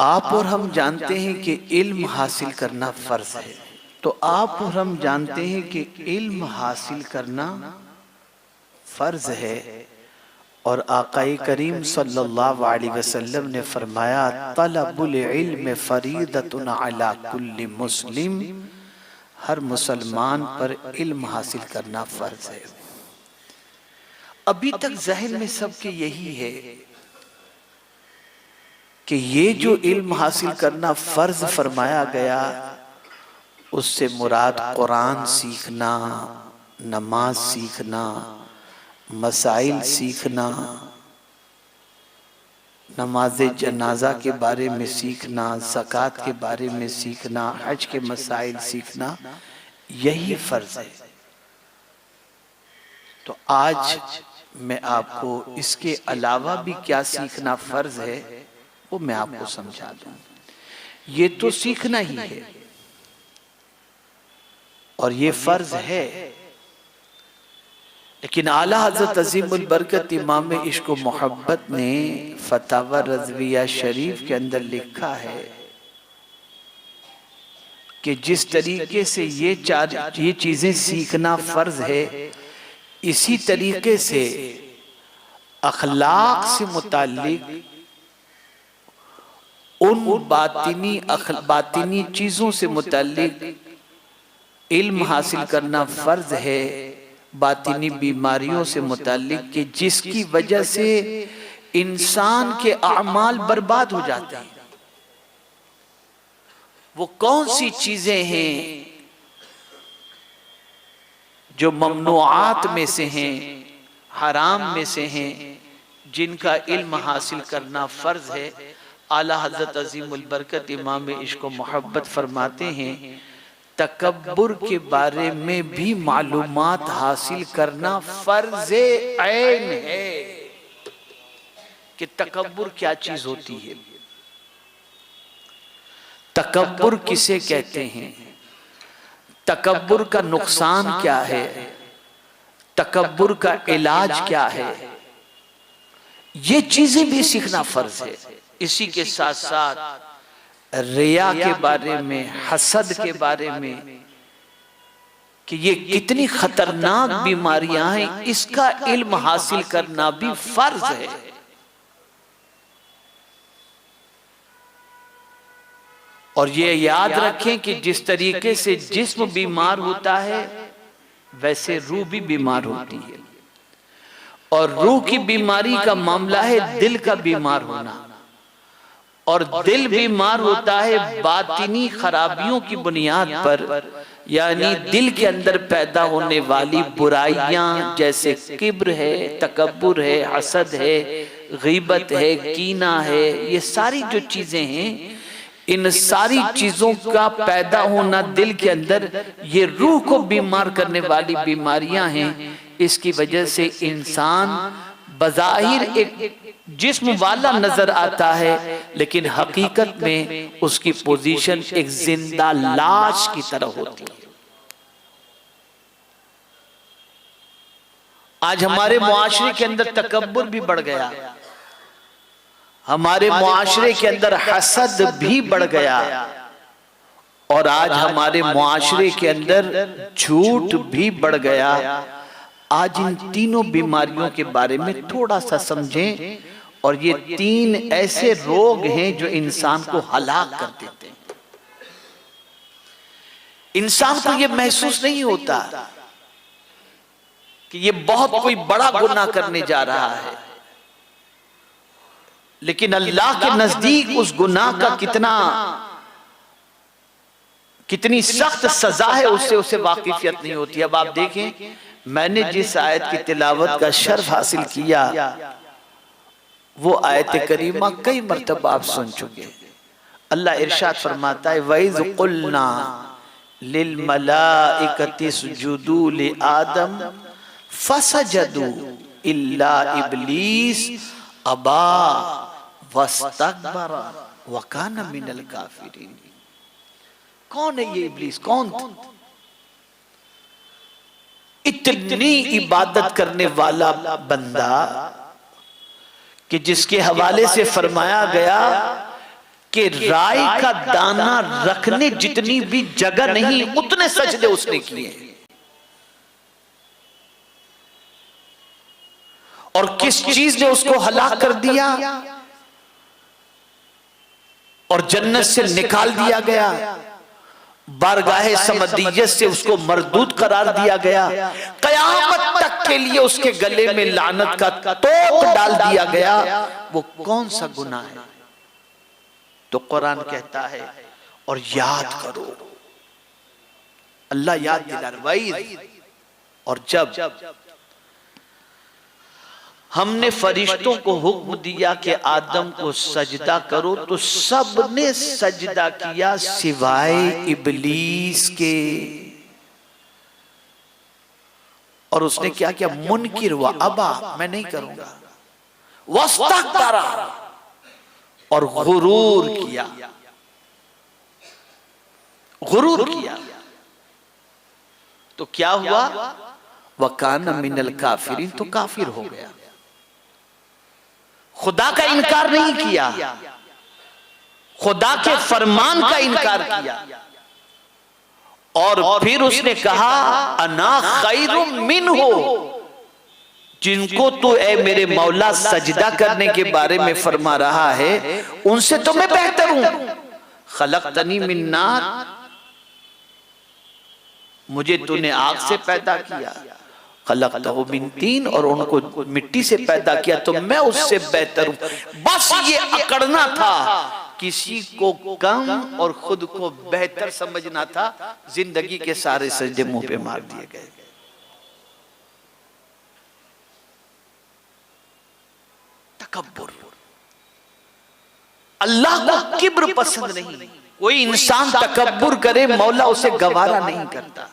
आप और हम जानते हैं कि इल्म हासिल करना फर्ज है। तो आप और हम जानते हैं कि इल्म हासिल करना फर्ज है। और आकाए करीम सल्लल्लाहु अलैहि वसल्लम ने फरमाया, तलबुल इल्म फरीदतुन अला कुल्ली मुस्लिम, हर मुसलमान पर इल्म हासिल करना फर्ज है। अभी तक ज़हन में सबके यही है कि ये जो इल्म हासिल करना फर्ज फरमाया गया, उससे मुराद कुरान सीखना, नमाज सीखना, मसाइल सीखना, नमाज जनाजा के बारे में सीखना, ज़कात के बारे में सीखना, हज के मसाइल सीखना, यही फर्ज है। तो आज मैं आपको इसके अलावा भी क्या सीखना फर्ज है वो मैं आपको समझा दूं। ये तो सीखना ही है और ये फर्ज है, लेकिन आला हज़रत अज़ीमुल बरकत इमाम इश्क व मोहब्बत ने फतावा रज़विया शरीफ के अंदर लिखा है कि जिस तरीके से ये चीजें सीखना फर्ज है, इसी तरीके से अखलाक से मुताल्लिक उन बातिनी चीजों से मुताल्लिक इल्म हासिल करना फर्ज है, बातिनी बीमारियों से मुताल्लिक कि जिसकी वजह से इंसान के अमाल बर्बाद हो जाते हैं। वो कौन सी चीजें हैं जो ममनुआत में से हैं, हराम में से हैं, जिनका इल्म हासिल करना फर्ज है। आला हज़रत अज़ीमुल बरकत इमाम इश्क व मोहब्बत फरमाते हैं, तकब्बुर के बारे में भी मालूमात हासिल करना फर्ज ऐन है कि तकब्बुर क्या चीज होती है, तकब्बुर किसे कहते हैं, तकब्बुर का नुकसान क्या है, तकब्बुर का इलाज क्या है, ये चीजें भी सीखना फर्ज है। इसी के साथ साथ रिया के बारे में, हसद के बारे में कि ये कितनी खतरनाक बीमारियां हैं, इसका इल्म हासिल करना भी फर्ज है। और ये याद रखें कि जिस तरीके से जिस्म बीमार होता है, वैसे रूह भी बीमार होती है। और रूह की बीमारी का मामला है दिल का बीमार होना, और दिल बीमार होता है बातिनी खराबियों की बुनियाद पर, यानी दिल के अंदर पैदा होने वाली बुराइयां, जैसे किब्र है, तकब्बुर है, हसद है, गीबत है, कीना है, ये सारी जो चीजें हैं, इन सारी चीजों का पैदा होना दिल के अंदर, ये रूह को बीमार करने वाली बीमारियां हैं। इसकी वजह से इंसान बज़ाहिर एक जिस्म वाला नजर आता है, लेकिन हकीकत में उसकी पोजीशन एक जिंदा लाश की तरह होती है। आज हमारे मुआशरे के अंदर तकब्बुर भी बढ़ गया, हमारे मुआशरे के अंदर हसद भी बढ़ गया, और आज हमारे मुआशरे के अंदर झूठ भी बढ़ गया। आज इन तीनों बीमारियों के बारे में थोड़ा सा समझें, और ये तीन ऐसे रोग हैं जो इंसान को हलाक कर देते हैं। इंसान को ये महसूस नहीं होता कि ये बहुत कोई बड़ा गुनाह करने जा रहा है, लेकिन अल्लाह के नजदीक उस गुनाह का कितनी सख्त सजा है, उससे उसे वाकिफियत नहीं होती। अब आप देखें, मैंने जिस आयत की तिलावत का शर्फ हासिल किया, वो आयत करीमा कई मर्तबा आप सुन चुके। अल्लाह इरशाद फरमाता है, वइज़ क़ुल्ना लिल मलाइकति इसजुदू लि आदम फसजदू इल्ला इब्लीस अबा वस्तकबरा व काना मिनल काफिरीन। कौन है ये इब्लीस? कौन था? इतनी इबादत करने वाला बंदा कि जिसके हवाले से फरमाया गया कि राई का दाना रखने जितनी भी जगह नहीं, उतने सजदे उसने किए। और किस चीज ने उसको हलाक कर दिया और जन्नत से निकाल दिया गया, बारगाहे समदियत से उसको मरदूद करार दिया गया, कयामत तक के लिए उसके गले में लानत का तोक डाल दिया गया। वो कौन सा गुनाह है? तो कुरान कहता है और याद करो, अल्लाह याद दिला रही। और जब हमने फरिश्तों को हुक्म दिया कि आदम को सजदा करो, तो सबने सजदा किया सिवाय इबलीस के। और उसने क्या किया? मुनकिर व अबा, मैं नहीं करूंगा, वस्तकबरा, और गुरूर किया, गुरूर किया। तो क्या हुआ? वकाना मिनल काफिरीन, तो काफिर हो गया। खुदा का इनकार नहीं किया, खुदा के फरमान का इनकार किया। और फिर उसने कहा अना खैरुम मिन्हु, जिनको तो ए मेरे मौला सजदा करने के बारे में फरमा रहा है, उनसे तो मैं बेहतर हूं। खलक़तनी मिन नार, मुझे तूने आग से पैदा किया, खलक़तहु मिन तीन, और उनको मिट्टी से पैदा किया, तो मैं उससे बेहतर हूं। बस ये अकड़ना था, किसी को कम और खुद को बेहतर समझना था। जिंदगी के सारे सजदे मुंह पे मार दिए गए। तकब्बुर, अल्लाह को किब्र पसंद नहीं। कोई इंसान तकब्बुर करे, मौला उसे गवारा नहीं करता।